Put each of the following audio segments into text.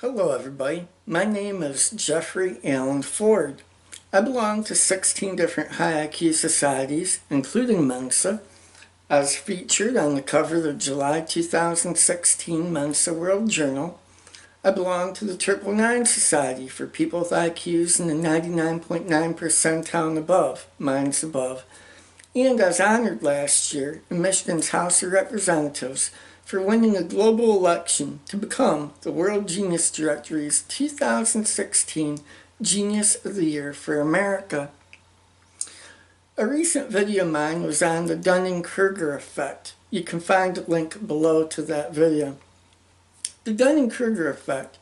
Hello everybody, my name is Jeffrey Allen Ford. I belong to 16 different high IQ societies, including Mensa. I was featured on the cover of the July 2016 Mensa World Journal. I belong to the 999 Society for people with IQs in the 99.9 percentile and above, mine's above. And I was honored last year in Michigan's House of Representatives for winning a global election to become the World Genius Directory's 2016 Genius of the Year for America. A recent video of mine was on the Dunning-Kruger effect. You can find a link below to that video. The Dunning-Kruger effect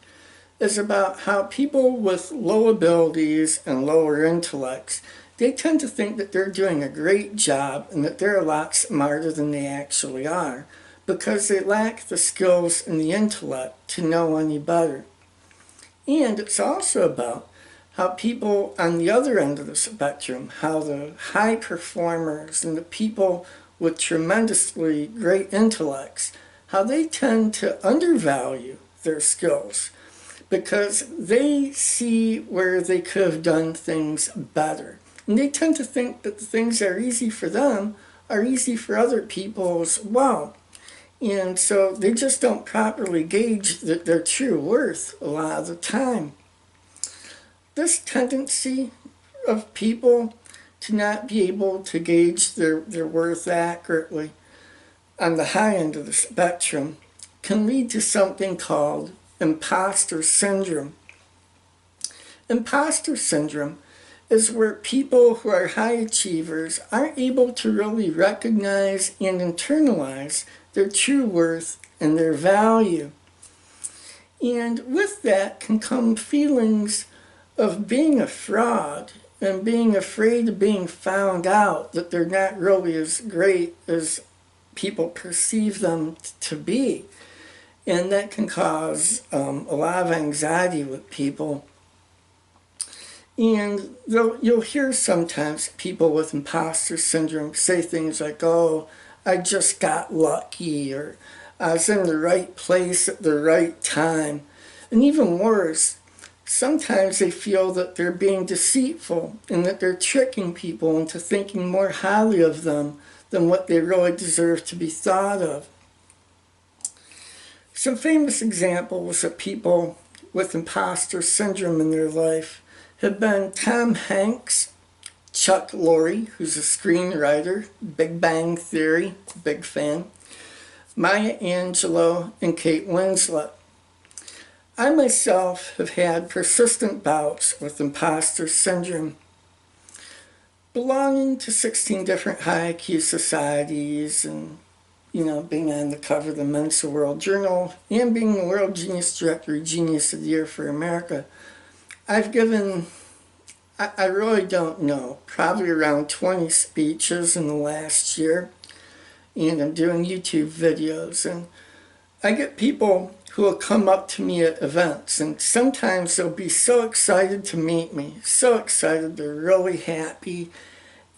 is about how people with low abilities and lower intellects, they tend to think that they're doing a great job and that they're a lot smarter than they actually are, because they lack the skills and the intellect to know any better. And it's also about how people on the other end of the spectrum, how the high performers and the people with tremendously great intellects, how they tend to undervalue their skills because they see where they could have done things better. And they tend to think that the things that are easy for them are easy for other people as well. And so they just don't properly gauge their true worth a lot of the time. This tendency of people to not be able to gauge their worth accurately on the high end of the spectrum can lead to something called impostor syndrome. Impostor syndrome is where people who are high achievers aren't able to really recognize and internalize their true worth and their value. And with that can come feelings of being a fraud and being afraid of being found out, that they're not really as great as people perceive them to be. And that can cause a lot of anxiety with people. And you'll hear sometimes people with imposter syndrome say things like, oh, I just got lucky, or I was in the right place at the right time. And even worse, sometimes they feel that they're being deceitful and that they're tricking people into thinking more highly of them than what they really deserve to be thought of. Some famous examples of people with imposter syndrome in their life have been Tom Hanks, Chuck Lorre, who's a screenwriter, Big Bang Theory, big fan, Maya Angelou, and Kate Winslet. I myself have had persistent bouts with imposter syndrome. Belonging to 16 different high IQ societies and, being on the cover of the Mensa World Journal and being the World Genius Directory Genius of the Year for America, I've given, I really don't know, probably around 20 speeches in the last year, and I'm doing YouTube videos, and I get people who will come up to me at events, and sometimes they'll be so excited to meet me, so excited, they're really happy,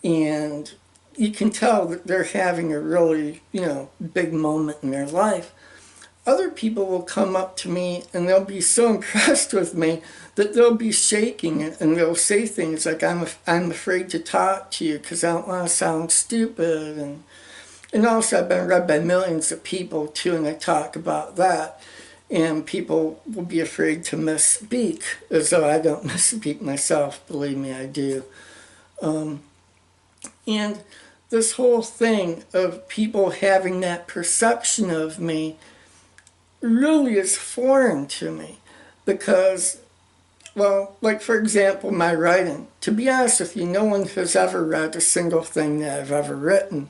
and you can tell that they're having a really, big moment in their life. Other people will come up to me and they'll be so impressed with me that they'll be shaking and they'll say things like, I'm afraid to talk to you because I don't want to sound stupid. And also I've been read by millions of people too, and I talk about that. And people will be afraid to misspeak, as though I don't misspeak myself. Believe me, I do. And this whole thing of people having that perception of me really is foreign to me because, well, like for example, my writing. To be honest with you, no one has ever read a single thing that I've ever written.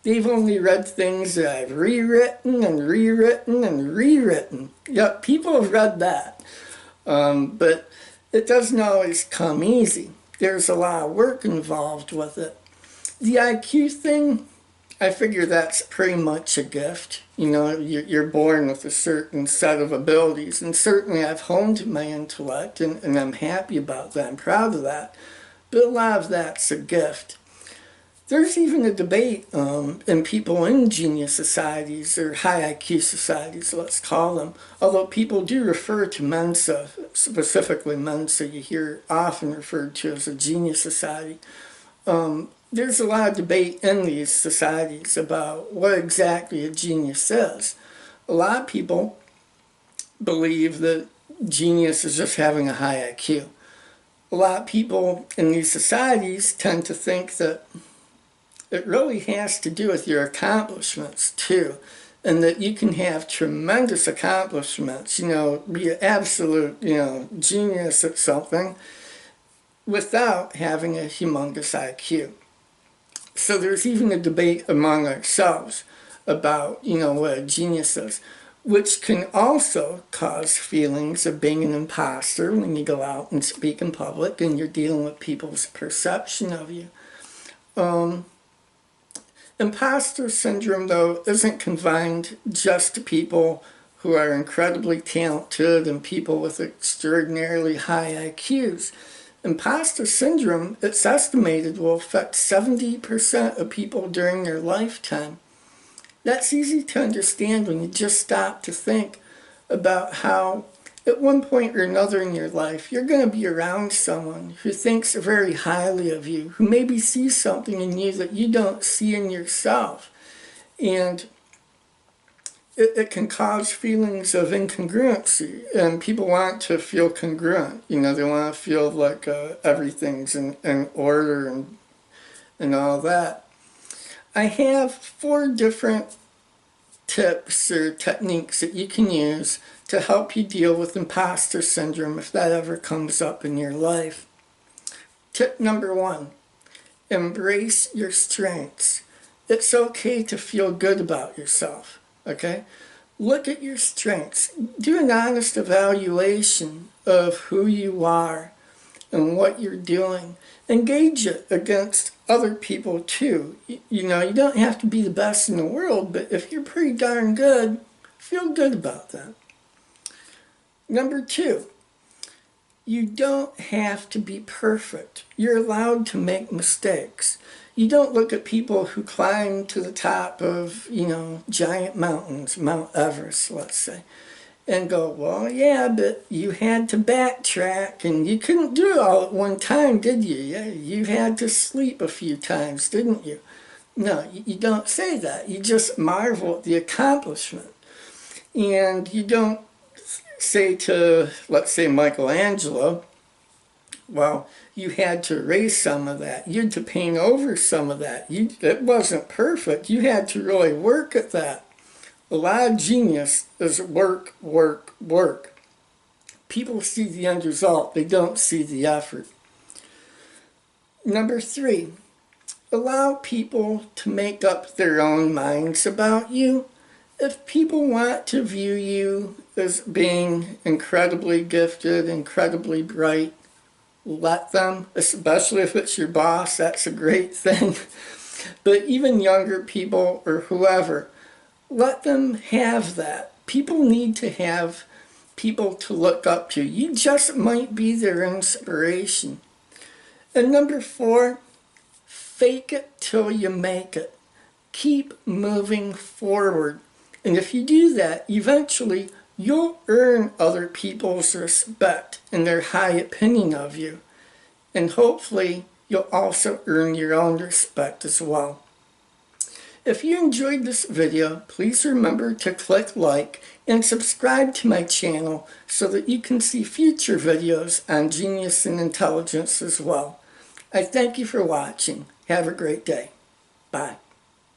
They've only read things that I've rewritten and rewritten and rewritten. Yep, people have read that. But it doesn't always come easy. There's a lot of work involved with it. The IQ thing, I figure that's pretty much a gift. You're born with a certain set of abilities, and certainly I've honed my intellect, and I'm happy about that. I'm proud of that. But a lot of that's a gift. There's even a debate in people in genius societies, or high IQ societies, let's call them. Although people do refer to Mensa, specifically Mensa, you hear often referred to as a genius society. There's a lot of debate in these societies about what exactly a genius is. A lot of people believe that genius is just having a high IQ. A lot of people in these societies tend to think that it really has to do with your accomplishments too, and that you can have tremendous accomplishments, be an absolute, genius at something without having a humongous IQ. So there's even a debate among ourselves about, what a genius is, which can also cause feelings of being an imposter when you go out and speak in public and you're dealing with people's perception of you. Imposter syndrome, though, isn't confined just to people who are incredibly talented and people with extraordinarily high IQs. Imposter syndrome, it's estimated, will affect 70% of people during their lifetime. That's easy to understand when you just stop to think about how at one point or another in your life, you're going to be around someone who thinks very highly of you, who maybe sees something in you that you don't see in yourself. And it can cause feelings of incongruency. And people want to feel congruent. They want to feel like everything's in order and all that. I have 4 different tips or techniques that you can use to help you deal with imposter syndrome if that ever comes up in your life. Tip number 1, embrace your strengths. It's okay to feel good about yourself, okay? Look at your strengths. Do an honest evaluation of who you are and what you're doing. Engage it against other people too. You don't have to be the best in the world, but if you're pretty darn good, feel good about that. Number 2, you don't have to be perfect. You're allowed to make mistakes. You don't look at people who climb to the top of, giant mountains, Mount Everest, let's say, and go, well, yeah, but you had to backtrack and you couldn't do it all at one time, did you? Yeah, you had to sleep a few times, didn't you? No, you don't say that. You just marvel at the accomplishment. And you don't say to, let's say, Michelangelo, well, you had to erase some of that. You had to paint over some of that. It wasn't perfect. You had to really work at that. A lot of genius is work, work, work. People see the end result. They don't see the effort. Number 3, allow people to make up their own minds about you. If people want to view you as being incredibly gifted, incredibly bright, let them, especially if it's your boss, that's a great thing. But even younger people or whoever, let them have that. People need to have people to look up to. You just might be their inspiration. And number 4, fake it till you make it. Keep moving forward. And if you do that, eventually you'll earn other people's respect and their high opinion of you. And hopefully you'll also earn your own respect as well. If you enjoyed this video, please remember to click like and subscribe to my channel so that you can see future videos on genius and intelligence as well. I thank you for watching. Have a great day. Bye.